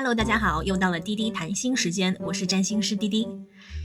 Hello， 大家好，又到了滴滴谈心时间，我是占星师滴滴。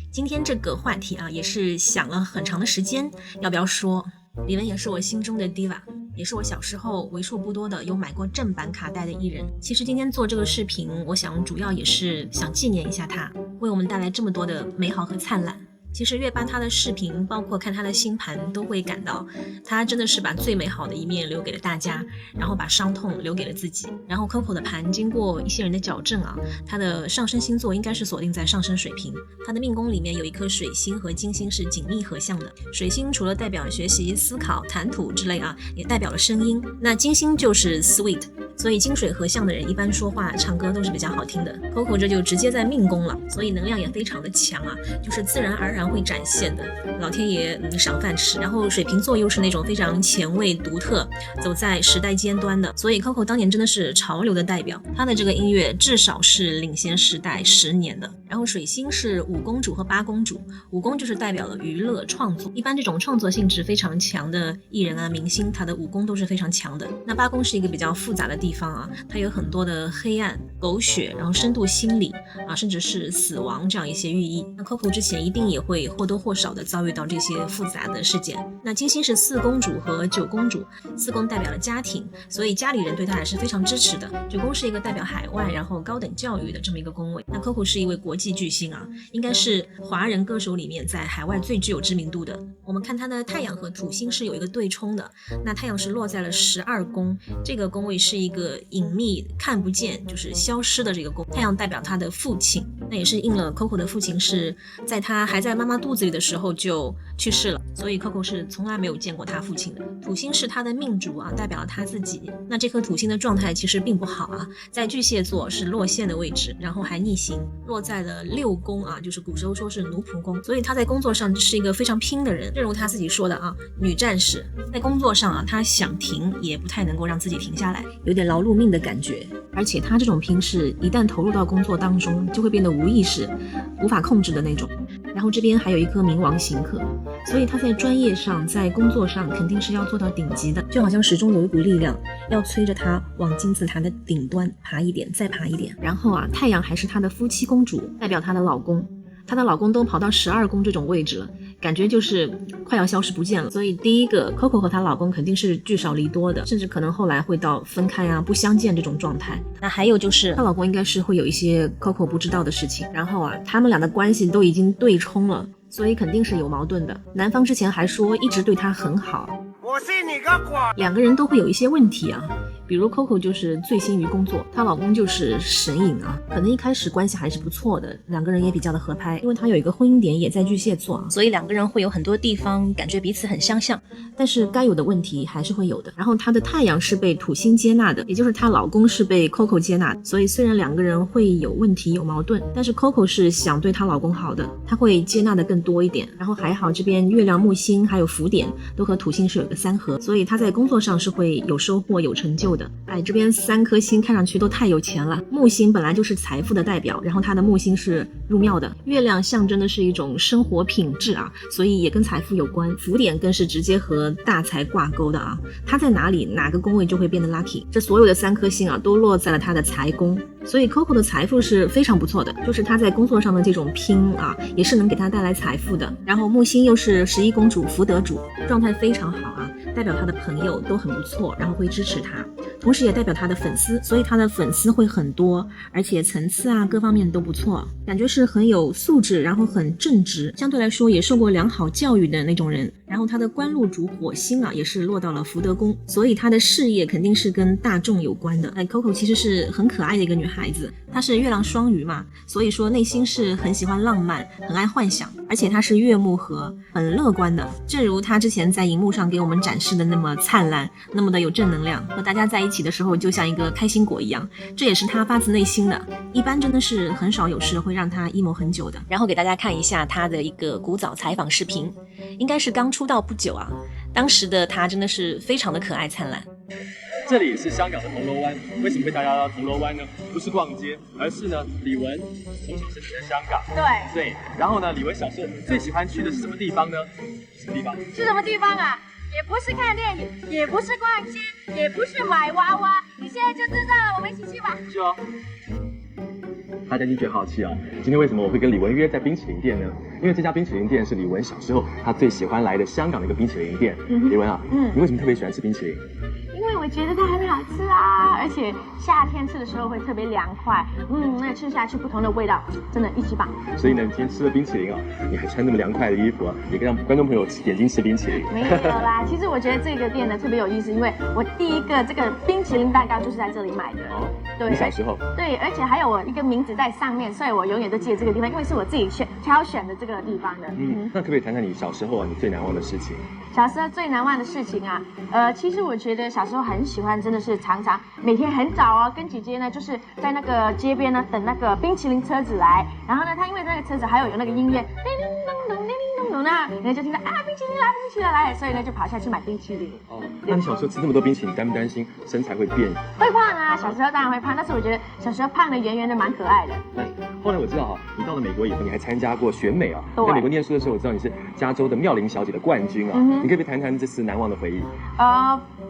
今天这个话题也是想了很长的时间，要不要说？李玟也是我心中的 diva， 也是我小时候为数不多的有买过正版卡带的艺人。其实今天做这个视频，我想主要也是想纪念一下她，为我们带来这么多的美好和灿烂。其实越扒他的视频，包括看他的星盘，都会感到他真的是把最美好的一面留给了大家，然后把伤痛留给了自己。然后 Coco 的盘经过一些人的矫正他的上升星座应该是锁定在上升水瓶，他的命宫里面有一颗水星和金星是紧密合相的。水星除了代表学习、思考、谈吐之类也代表了声音。那金星就是 sweet， 所以金水合相的人一般说话、唱歌都是比较好听的。Coco 这就直接在命宫了，所以能量也非常的强就是自然而然会展现的，老天爷赏饭吃。然后水瓶座又是那种非常前卫独特，走在时代尖端的，所以 Coco 当年真的是潮流的代表，她的这个音乐至少是领先时代10年的。然后水星是5公主和8公主，5宫就是代表了娱乐创作，一般这种创作性质非常强的艺人明星，他的5宫都是非常强的。那8宫是一个比较复杂的地方它有很多的黑暗、狗血，然后深度心理甚至是死亡这样一些寓意。那 Coco 之前一定也会或多或少的遭遇到这些复杂的事件。那金星是4公主和9公主，4宫代表了家庭，所以家里人对她还是非常支持的。9宫是一个代表海外然后高等教育的这么一个宫位。那 Coco 是一位国际巨星应该是华人歌手里面在海外最具有知名度的。我们看她的太阳和土星是有一个对冲的，那太阳是落在了12宫，这个宫位是一个隐秘看不见就是消失的这个宫。太阳代表她的父亲，那也是应了 Coco 的父亲是在她还在妈妈肚子里的时候就去世了，所以 Coco 是从来没有见过她父亲的。土星是她的命主代表了她自己。那这颗土星的状态其实并不好在巨蟹座是落陷的位置，然后还逆行落在了6宫就是古时候说是奴仆宫，所以她在工作上是一个非常拼的人。正如她自己说的女战士在工作上她想停也不太能够让自己停下来，有点劳碌命的感觉。而且她这种拼是一旦投入到工作当中就会变得无意识、无法控制的那种。然后这边还有一颗冥王刑克，所以他在专业上在工作上肯定是要做到顶级的，就好像始终有一股力量要催着他往金字塔的顶端爬一点再爬一点。然后太阳还是他的夫妻公主，代表他的老公，她的老公都跑到12宫这种位置了，感觉就是快要消失不见了。所以第一个 Coco 和她老公肯定是聚少离多的，甚至可能后来会到分开不相见这种状态。那还有就是她老公应该是会有一些 Coco 不知道的事情，然后他们俩的关系都已经对冲了，所以肯定是有矛盾的。男方之前还说一直对她很好，我信你个鬼！两个人都会有一些问题比如 Coco 就是醉心于工作，她老公就是神隐可能一开始关系还是不错的，两个人也比较的合拍，因为她有一个婚姻点也在巨蟹座所以两个人会有很多地方感觉彼此很相像，但是该有的问题还是会有的。然后她的太阳是被土星接纳的，也就是她老公是被 Coco 接纳的，所以虽然两个人会有问题有矛盾，但是 Coco 是想对她老公好的，她会接纳的更多一点。然后还好这边月亮、木星还有浮点都和土星是有个3合，所以她在工作上是会有收获有成就的。这边3颗星看上去都太有钱了。木星本来就是财富的代表，然后它的木星是入庙的，月亮象征的是一种生活品质所以也跟财富有关。浮点更是直接和大财挂钩的它在哪里哪个宫位就会变得 lucky。这所有的3颗星都落在了它的财宫，所以 Coco 的财富是非常不错的，就是她在工作上的这种拼也是能给她带来财富的。然后木星又是11公主福德主，状态非常好代表她的朋友都很不错，然后会支持她，同时也代表她的粉丝，所以她的粉丝会很多，而且层次各方面都不错，感觉是很有素质，然后很正直，相对来说也受过良好教育的那种人。然后她的官禄主火星也是落到了福德宫，所以她的事业肯定是跟大众有关的。Coco 其实是很可爱的一个女孩子，她是月亮双鱼嘛，所以说内心是很喜欢浪漫，很爱幻想，而且她是月木合，很乐观的。正如她之前在荧幕上给我们展示的那么灿烂，那么的有正能量，和大家在一起的时候就像一个开心果一样，这也是她发自内心的。一般真的是很少有事会让她 emo 很久的。然后给大家看一下她的一个古早采访视频，应该是刚出道不久当时的她真的是非常的可爱灿烂。这里是香港的铜锣湾，为什么会大家到铜锣湾呢？不是逛街，而是呢，李玟从小生活在香港。对。然后呢，李玟小时候最喜欢去的是什么地方呢？什么地方？是什么地方也不是看电影，也不是逛街，也不是买娃娃，你现在就知道了，我们一起去吧。去哦。大家一定觉得好奇哦，今天为什么我会跟李玟约在冰淇淋店呢？因为这家冰淇淋店是李玟小时候她最喜欢来的香港的一个冰淇淋店。李玟啊，你为什么特别喜欢吃冰淇淋？因为我觉得它很好吃啊，而且夏天吃的时候会特别凉快，那吃下去不同的味道，真的一级棒。所以呢，你今天吃了冰淇淋啊，你还穿那么凉快的衣服啊，也可以让观众朋友眼睛吃冰淇淋。没有啦，其实我觉得这个店呢特别有意思，因为我第一个这个冰淇淋蛋糕就是在这里买的。哦，对，你小时候？对，而且还有我一个名字在上面，所以我永远都记得这个地方，因为是我自己挑选的这个地方的。那可不可以谈谈你小时候啊，你最难忘的事情？小时候最难忘的事情啊，其实我觉得小时候很喜欢，真的是常常每天很早哦，跟姐姐呢就是在那个街边呢等那个冰淇淋车子来，然后呢，它因为那个车子还有那个音乐，叮叮咚咚叮叮咚咚呢，然后就听到啊冰淇淋来，冰淇淋来，所以呢就跑下去买冰淇淋。哦，那你小时候吃这么多冰淇淋，担不担心身材会变？会胖啊，小时候当然会胖，但是我觉得小时候胖的圆圆的蛮可爱的。后来我知道哈，你到了美国以后，你还参加过选美啊。对。在美国念书的时候，我知道你是加州的妙龄小姐的冠军啊。你可不可以谈谈这次难忘的回忆？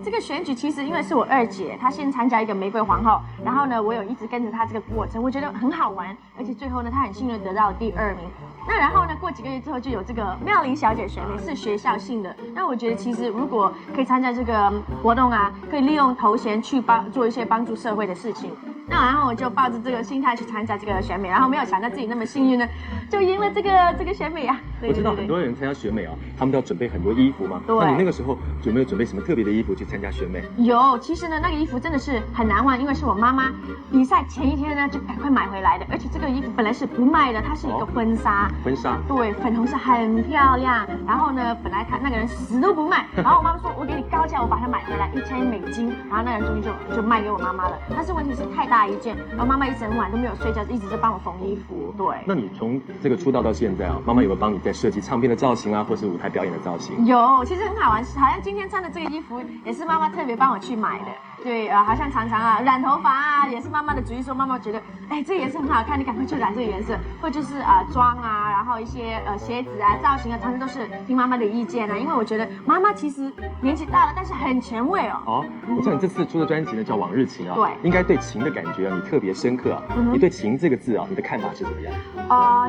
这个选举其实因为是我二姐，她先参加一个玫瑰皇后，然后呢，我有一直跟着她这个过程，我觉得很好玩，而且最后呢，她很幸运得到第2名。那然后呢，过几个月之后就有这个妙龄小姐选美，是学校性的。那我觉得其实如果可以参加这个活动啊，可以利用头衔去做一些帮助社会的事情。那然后我就抱着这个心态去参加这个选美，然后没有想到自己那么幸运呢，就赢了这个选美啊。我知道很多人参加选美啊，他们都要准备很多衣服嘛。对。那你那个时候有没有准备什么特别的衣服去参加选美？有，其实呢，那个衣服真的是很难忘，因为是我妈妈比赛前一天呢就赶快买回来的，而且这个衣服本来是不卖的，它是一个婚纱。婚纱。对，粉红色很漂亮。然后呢，本来他那个人死都不卖，然后我妈妈说，我给你高价，我把它买回来$1000，然后那个人终于就卖给我妈妈了。但是问题是太大一件，然后妈妈一整晚都没有睡觉，一直在帮我缝衣服。对。那你从这个出道到现在啊，妈妈有没有帮你在设计唱片的造型啊，或是舞台表演的造型？有，其实很好玩，好像今天穿的这个衣服也是妈妈特别帮我去买的。对，好像常常啊染头发啊，也是妈妈的主意，说妈妈觉得，这也是很好看，你赶快去染这个颜色，或者就是妆啊，然后一些鞋子啊、造型啊，常常都是听妈妈的意见啊，因为我觉得妈妈其实年纪大了，但是很前卫哦。哦，我知道你这次出的专辑呢叫《往日情》啊，对，应该对情的感觉啊，你特别深刻啊。你对情这个字啊，你的看法是怎么样？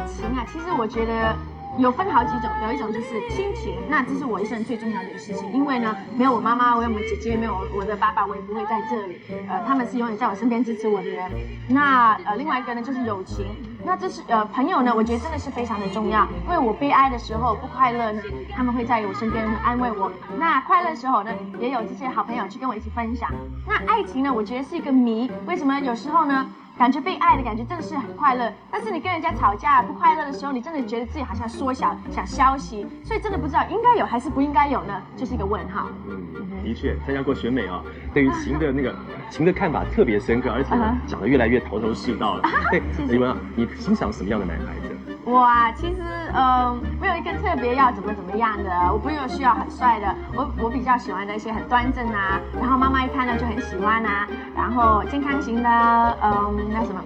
情啊，其实我觉得。有分好几种，有一种就是亲情，那这是我一生最重要的事情，因为呢，没有我妈妈，我有我姐姐，没有我的爸爸，我也不会在这里。他们是永远在我身边支持我的人。那另外一个呢就是友情，那这是朋友呢，我觉得真的是非常的重要，因为我悲哀的时候不快乐呢，他们会在我身边安慰我；那快乐的时候呢，也有这些好朋友去跟我一起分享。那爱情呢，我觉得是一个谜，为什么有时候呢？感觉被爱的感觉真的是很快乐，但是你跟人家吵架不快乐的时候，你真的觉得自己好像缩小，想消息，所以真的不知道应该有还是不应该有呢，就是一个问号。的确，参加过选美啊，对于情的看法特别深刻，而且讲得越来越头头是道了。对，李玟啊，你欣赏什么样的男孩子？哇，其实没有一个特别要怎么样的，我不用需要很帅的，我比较喜欢那些很端正啊，然后妈妈一看呢就很喜欢啊，然后健康型的，那什么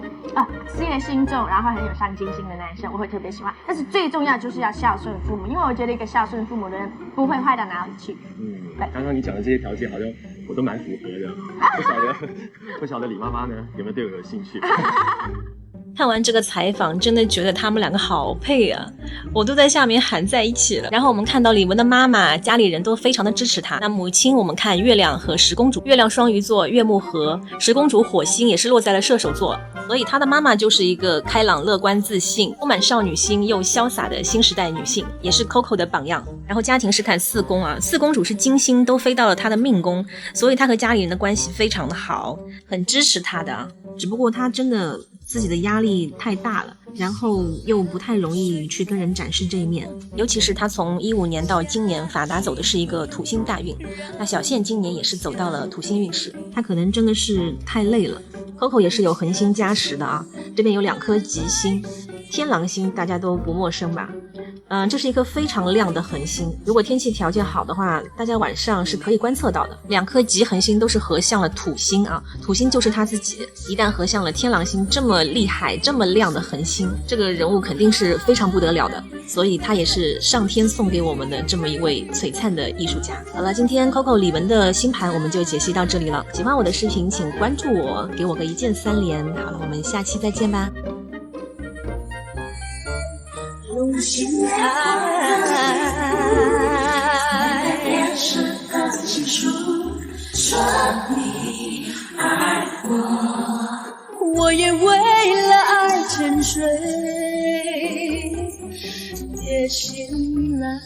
事业心重，然后很有上进心的男生，我会特别喜欢。但是最重要就是要孝顺父母，因为我觉得一个孝顺父母的人不会坏到哪里去。刚刚你讲的这些条件好像我都蛮符合的，不晓得李妈妈呢有没有对我有兴趣？看完这个采访，真的觉得他们两个好配啊，我都在下面喊在一起了。然后我们看到李玟的妈妈，家里人都非常的支持她。那母亲，我们看月亮和10公主，月亮双鱼座，月木合，10公主火星也是落在了射手座，所以她的妈妈就是一个开朗、乐观、自信、充满少女心又潇洒的新时代女性，也是 Coco 的榜样。然后家庭是看4宫啊，4公主是金星都飞到了她的命宫，所以她和家里人的关系非常的好，很支持她的。只不过她真的自己的压力太大了，然后又不太容易去跟人展示这一面，尤其是他从15年到今年，法达走的是一个土星大运，那小宪今年也是走到了土星运势，他可能真的是太累了。Coco 也是有恒星加持的啊，这边有2颗吉星，天狼星大家都不陌生吧？这是一颗非常亮的恒星，如果天气条件好的话，大家晚上是可以观测到的。2颗极恒星都是合向了土星啊，土星就是他自己，一旦合向了天狼星这么厉害这么亮的恒星，这个人物肯定是非常不得了的，所以他也是上天送给我们的这么一位璀璨的艺术家。好了，今天 Coco 李玟的星盘我们就解析到这里了，喜欢我的视频请关注我，给我个1键3连。好了，我们下期再见吧。用心爱，电视的情书说你爱我也为了爱沉睡，也醒来。